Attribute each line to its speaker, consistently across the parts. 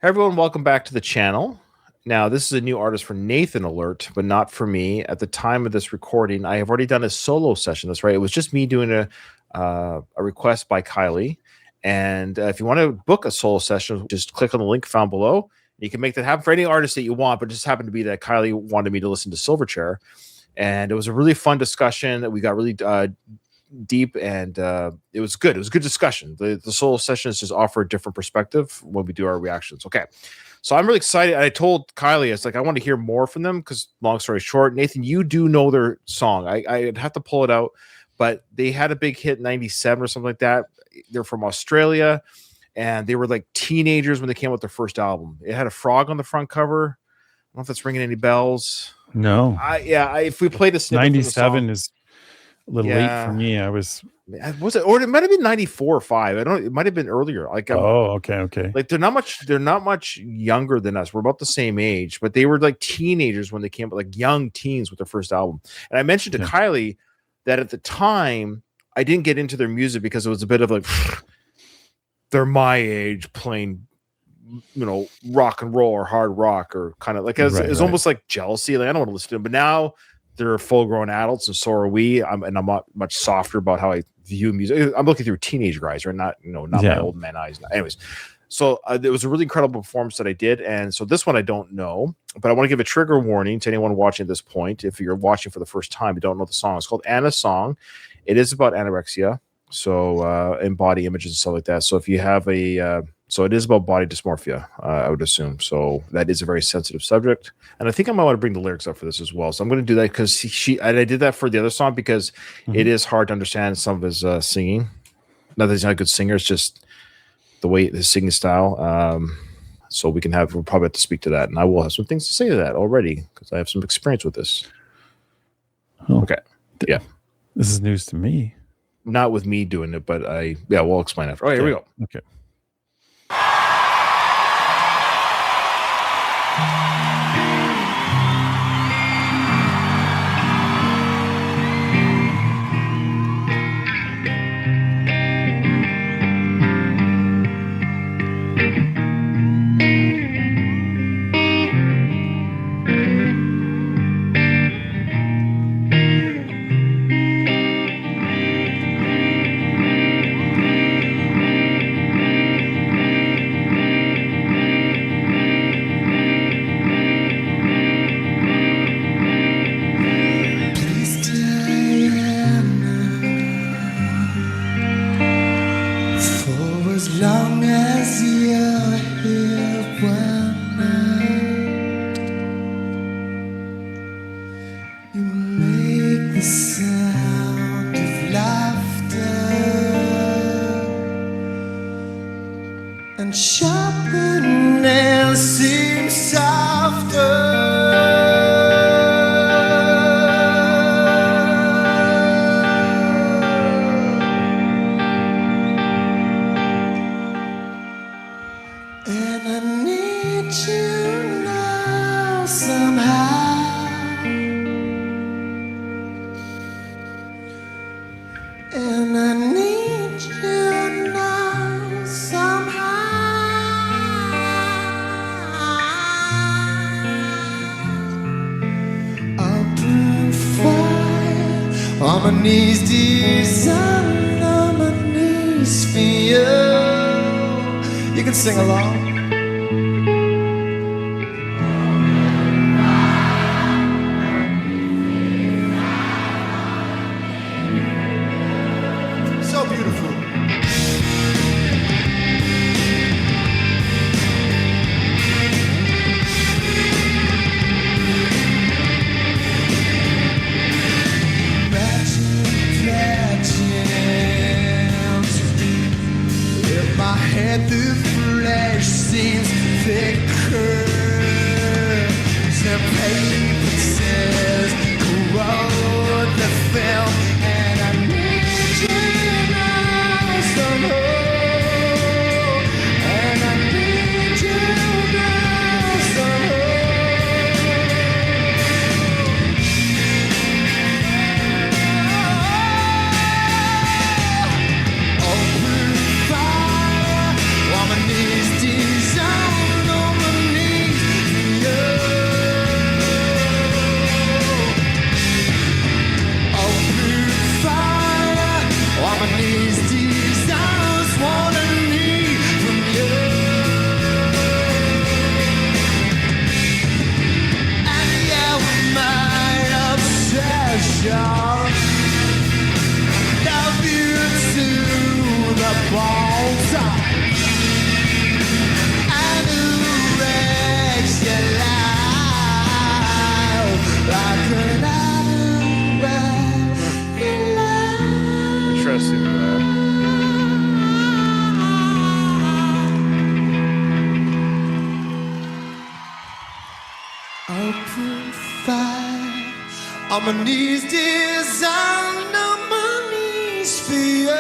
Speaker 1: Hey everyone, welcome back to the channel. Now, this is a new artist for Nathan Alert, but not for me. At the time of this recording, I have already done a solo session. That's right. It was just me doing a request by Kylie. And if you want to book a solo session, just click on the link found below. You can make that happen for any artist that you want, but it just happened to be that Kylie wanted me to listen to Silverchair. And it was a really fun discussion. We got really deep, and it was good. It was a good discussion. The solo sessions just offer a different perspective when we do our reactions. Okay, so I'm really excited. I told Kylie, it's like I want to hear more from them because, long story short, Nathan, you do know their song. I'd have to pull it out, but they had a big hit in '97 or something like that. They're from Australia, and they were like teenagers when they came out with their first album. It had a frog on the front cover. I don't know if that's ringing any bells.
Speaker 2: No.
Speaker 1: If we played a snippet
Speaker 2: 97 is a little late for me.
Speaker 1: Was it, or it might have been 94 or 5. I don't know. It might have been earlier. Like,
Speaker 2: okay.
Speaker 1: Like they're not much younger than us. We're about the same age, but they were like teenagers when they came, like young teens with their first album. And I mentioned to Kylie that at the time I didn't get into their music because it was a bit of like, they're my age playing, rock and roll or hard rock, or kind of like, it's almost like jealousy. Like, I don't want to listen to them, but now they're full-grown adults, and so are we. I'm much softer about how I view music. I'm looking through teenage guys, right? Not my old man eyes. Anyways, so it was a really incredible performance that I did, and so this one I don't know, but I want to give a trigger warning to anyone watching at this point. If you're watching for the first time, you don't know the song. It's called Anna's Song. It is about anorexia, so and body images and stuff like that. So if you have so it is about body dysmorphia, I would assume. So that is a very sensitive subject. And I think I might want to bring the lyrics up for this as well. So I'm going to do that because I did that for the other song because it is hard to understand some of his singing. Not that he's not a good singer, it's just the way his singing style. So we'll probably have to speak to that. And I will have some things to say to that already because I have some experience with this.
Speaker 2: Oh,
Speaker 1: okay. Yeah.
Speaker 2: This is news to me.
Speaker 1: Not with me doing it, but we'll explain after. All right, here we go.
Speaker 2: Okay.
Speaker 3: And sharpness seems softer. And I need you now somehow. And I need you now somehow. On my knees, desire, on my knees for you. You can sing along. So beautiful. Head through flesh seems thicker. The paper says corrode the film, and I need you now somehow. And I need you now somehow. Open fire. On my knees, desire. proof fire. On my knees, designed on my knees for you.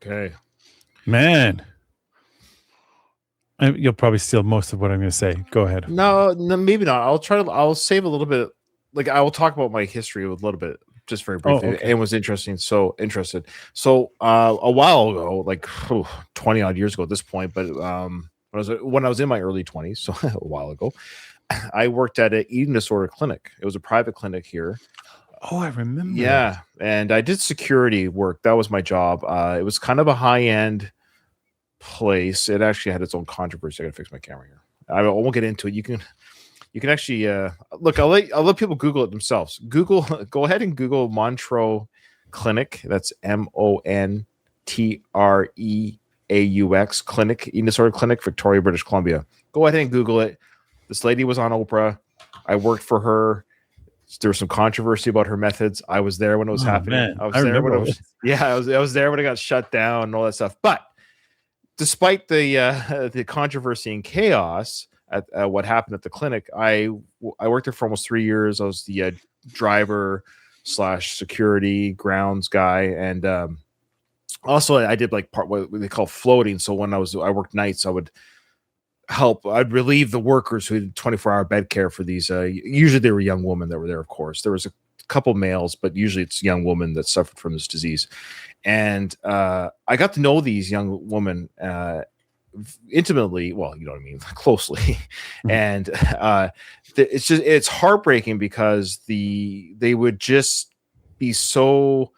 Speaker 1: Okay.
Speaker 2: Man. You'll probably steal most of what I'm going to say. Go ahead.
Speaker 1: No, maybe not. I'll save a little bit. Like I will talk about my history a little bit, just very briefly.
Speaker 2: Oh, okay.
Speaker 1: And was interested. So a while ago, like 20 odd years ago at this point, but when I was in my early 20s, so a while ago, I worked at an eating disorder clinic. It was a private clinic here.
Speaker 2: Oh, I remember.
Speaker 1: Yeah, and I did security work. That was my job. It was kind of a high-end place. It actually had its own controversy. I gotta fix my camera here. I won't get into it. You can actually look. I'll let people Google it themselves. Go ahead and Google Montreux Clinic. That's MONTREAUX Clinic, Eating Disorder Clinic, Victoria, British Columbia. Go ahead and Google it. This lady was on Oprah. I worked for her. There was some controversy about her methods. I was there when it was happening.
Speaker 2: Man.
Speaker 1: I was there when it was. Yeah, I was there when it got shut down and all that stuff. But despite the controversy and chaos at what happened at the clinic, I worked there for almost 3 years. I was the driver / security grounds guy, and also I did like what they call floating. So when I worked nights, I would I'd relieve the workers who had 24-hour bed care for these. Usually they were young women that were there, of course. There was a couple males, but usually it's young women that suffered from this disease. And I got to know these young women intimately. Well, you know what I mean, closely. Mm-hmm. And it's heartbreaking because they would just be so.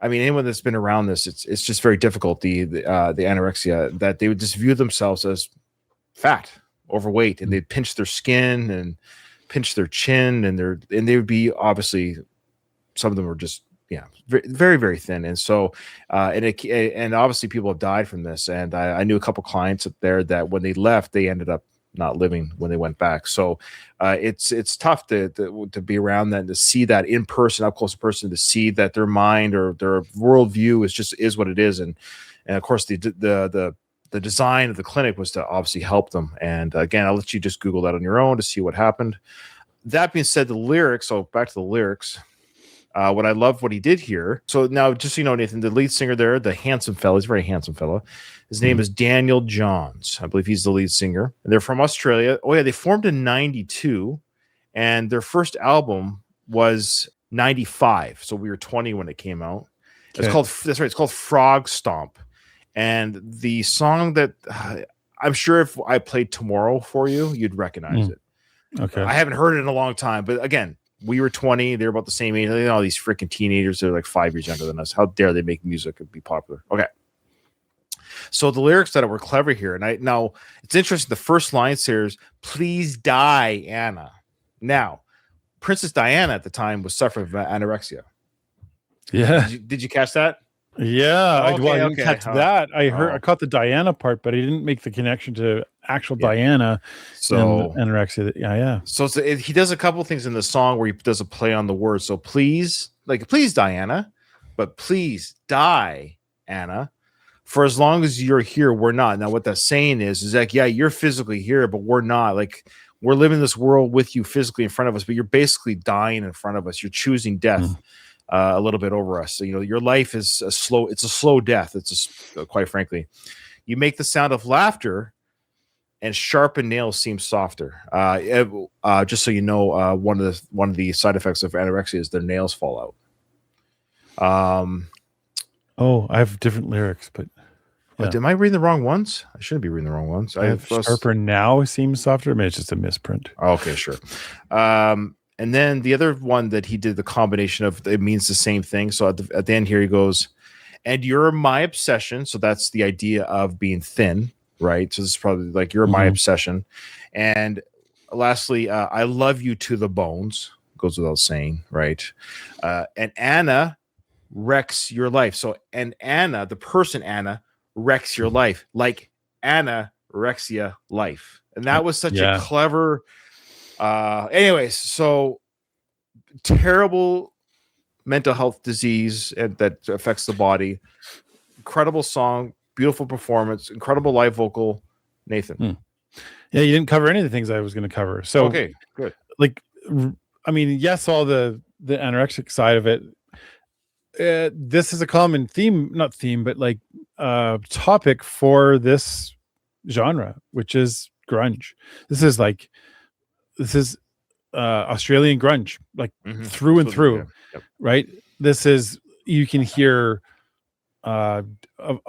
Speaker 1: I mean, anyone that's been around this, it's just very difficult. The anorexia, that they would just view themselves as fat, overweight, and they'd pinch their skin and pinch their chin, and they would be, obviously, some of them were just very, very, very thin. And so and obviously people have died from this. And I knew a couple clients up there that when they left, they ended up not living when they went back. So it's tough to be around that, and to see that in person, up close in person, to see that their mind or their worldview is what it is. And of course the design of the clinic was to obviously help them. And again, I'll let you just Google that on your own to see what happened. That being said, the lyrics, so back to the lyrics, what I love what he did here. So now, just so you know, Nathan, the lead singer there, the handsome fellow, he's a very handsome fellow. His name is Daniel Johns. I believe he's the lead singer. And they're from Australia. Oh yeah, they formed in 92, and their first album was 95. So we were 20 when it came out. Okay. It's called Frog Stomp. And the song that I'm sure if I played Tomorrow for you, you'd recognize it.
Speaker 2: Okay.
Speaker 1: I haven't heard it in a long time, but again, we were 20. They're about the same age. You know, these freaking teenagers, they're like 5 years younger than us. How dare they make music and be popular? Okay. So the lyrics that were clever here, and now it's interesting. The first line says, "Please die, Anna." Now, Princess Diana at the time was suffering from anorexia.
Speaker 2: Yeah.
Speaker 1: Did you catch that?
Speaker 2: Yeah, I didn't catch that. I caught the Diana part, but I didn't make the connection to actual Diana.
Speaker 1: So
Speaker 2: and anorexia. Yeah.
Speaker 1: So he does a couple things in the song where he does a play on the word. So please Diana, but please die, Anna. For as long as you're here, we're not. Now, what that's saying is like, yeah, you're physically here, but we're not. Like, we're living this world with you physically in front of us, but you're basically dying in front of us. You're choosing death. A little bit over us. So, your life is a slow death. Quite frankly, you make the sound of laughter, and sharpened nails seem softer. Just so you know, one of the side effects of anorexia is their nails fall out.
Speaker 2: I have different lyrics, but
Speaker 1: Yeah. Am I reading the wrong ones? I shouldn't be reading the wrong ones.
Speaker 2: I have Sharper Now seems softer. Maybe it's just a misprint.
Speaker 1: Okay, sure. And then the other one that he did the combination of, it means the same thing. So at the end here, he goes, and you're my obsession. So that's the idea of being thin, right? So this is probably like, you're my obsession. And lastly, I love you to the bones. Goes without saying, right? And Anna wrecks your life. So, and Anna, the person Anna, wrecks your life, like anorexia life. And that was such a clever anyways, so terrible mental health disease that affects the body. Incredible song, beautiful performance, incredible live vocal. Nathan.
Speaker 2: Yeah, you didn't cover any of the things I was going to cover. So
Speaker 1: okay, good.
Speaker 2: Like, I mean, yes, all the anorexic side of it. This is a common theme, not theme, but like topic for this genre, which is grunge. This is Australian grunge, like through and through, right? This is, you can hear a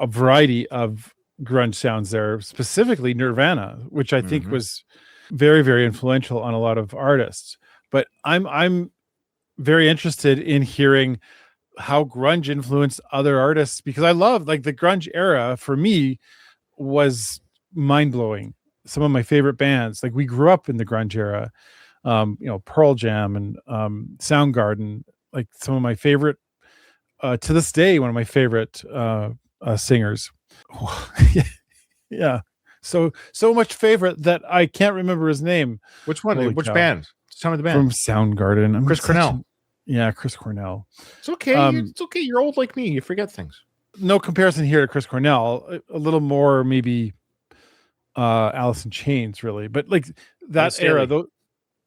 Speaker 2: variety of grunge sounds there, specifically Nirvana, which I think was very, very influential on a lot of artists. But I'm very interested in hearing how grunge influenced other artists, because I love, like, the grunge era for me was mind-blowing. Some of my favorite bands, like, we grew up in the grunge era, Pearl Jam and Soundgarden, like some of my favorite, to this day, one of my favorite singers. Yeah. So much favorite that I can't remember his name.
Speaker 1: Which one? Holy Which cow. Band? Tell me the band.
Speaker 2: From Soundgarden.
Speaker 1: Chris Cornell.
Speaker 2: Yeah, Chris Cornell.
Speaker 1: It's okay. It's okay. You're old like me. You forget things.
Speaker 2: No comparison here to Chris Cornell. A little more maybe Alice in Chains, really. But like that era, though.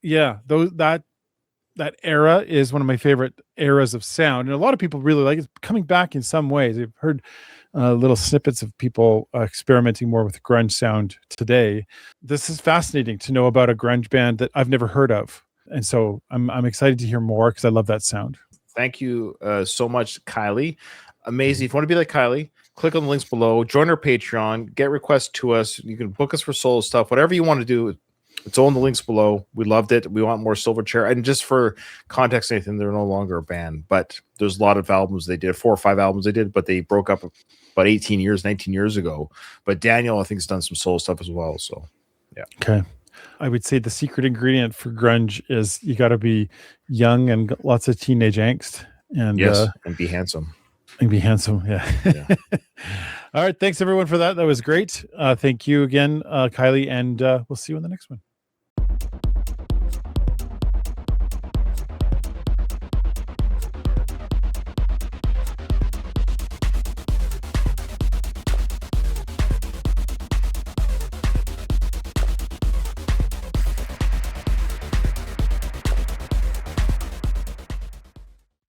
Speaker 2: Yeah, that era is one of my favorite eras of sound, and a lot of people really like it. It's coming back in some ways. I've heard little snippets of people experimenting more with grunge sound today. This is fascinating to know about a grunge band that I've never heard of. And so I'm excited to hear more because I love that sound.
Speaker 1: Thank you so much, Kylie. Amazing. If you want to be like Kylie, click on the links below, join our Patreon, get requests to us. You can book us for solo stuff, whatever you want to do. It's all in the links below. We loved it. We want more Silverchair. And just for context, Nathan, they're no longer a band, but there's a lot of albums they did, 4 or 5 albums they did, but they broke up about 19 years ago. But Daniel, I think, has done some solo stuff as well. So, yeah.
Speaker 2: Okay. I would say the secret ingredient for grunge is you got to be young and lots of teenage angst. And
Speaker 1: and be handsome.
Speaker 2: And be handsome, yeah. All right, thanks everyone for that. That was great. Thank you again, Kylie, and we'll see you in the next one.